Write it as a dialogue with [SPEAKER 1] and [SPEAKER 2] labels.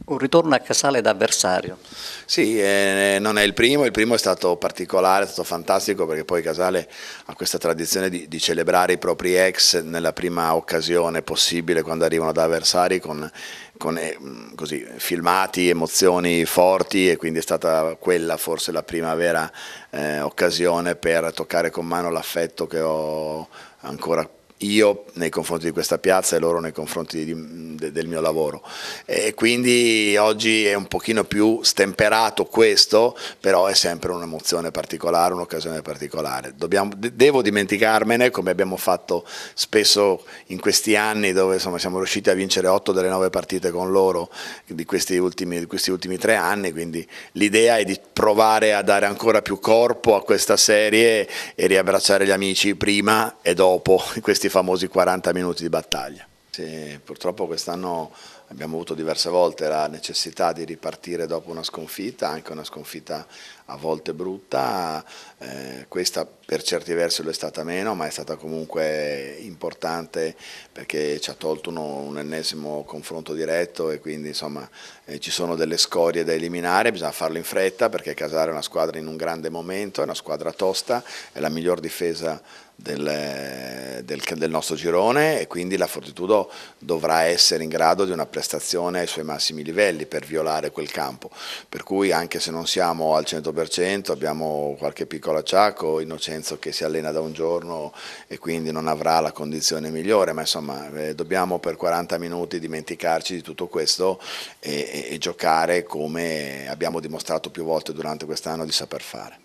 [SPEAKER 1] Un ritorno a Casale da avversario.
[SPEAKER 2] Sì, non è il primo è stato particolare, è stato fantastico perché poi Casale ha questa tradizione di celebrare i propri ex nella prima occasione possibile quando arrivano da avversari con così, filmati, emozioni forti, e quindi è stata quella forse la prima vera occasione per toccare con mano l'affetto che ho ancora io nei confronti di questa piazza e loro nei confronti del mio lavoro, e quindi oggi è un pochino più stemperato questo, però è sempre un'emozione particolare, un'occasione particolare. Devo dimenticarmene, come abbiamo fatto spesso in questi anni, dove insomma siamo riusciti a vincere 8 delle 9 partite con loro di questi ultimi 3 anni, quindi l'idea è di provare a dare ancora più corpo a questa serie e riabbracciare gli amici prima e dopo questi famosi 40 minuti di battaglia. Sì, purtroppo quest'anno abbiamo avuto diverse volte la necessità di ripartire dopo una sconfitta, anche una sconfitta a volte brutta, questa per certi versi lo è stata meno, ma è stata comunque importante perché ci ha tolto un ennesimo confronto diretto, e quindi insomma ci sono delle scorie da eliminare, bisogna farlo in fretta perché Casale è una squadra in un grande momento, è una squadra tosta, è la miglior difesa del nostro girone, e quindi la Fortitudo dovrà essere in grado di una prestazione ai suoi massimi livelli per violare quel campo, per cui anche se non siamo al 100% abbiamo qualche piccolo acciacco, Innocenzo che si allena da un giorno e quindi non avrà la condizione migliore, ma insomma dobbiamo per 40 minuti dimenticarci di tutto questo e giocare come abbiamo dimostrato più volte durante quest'anno di saper fare.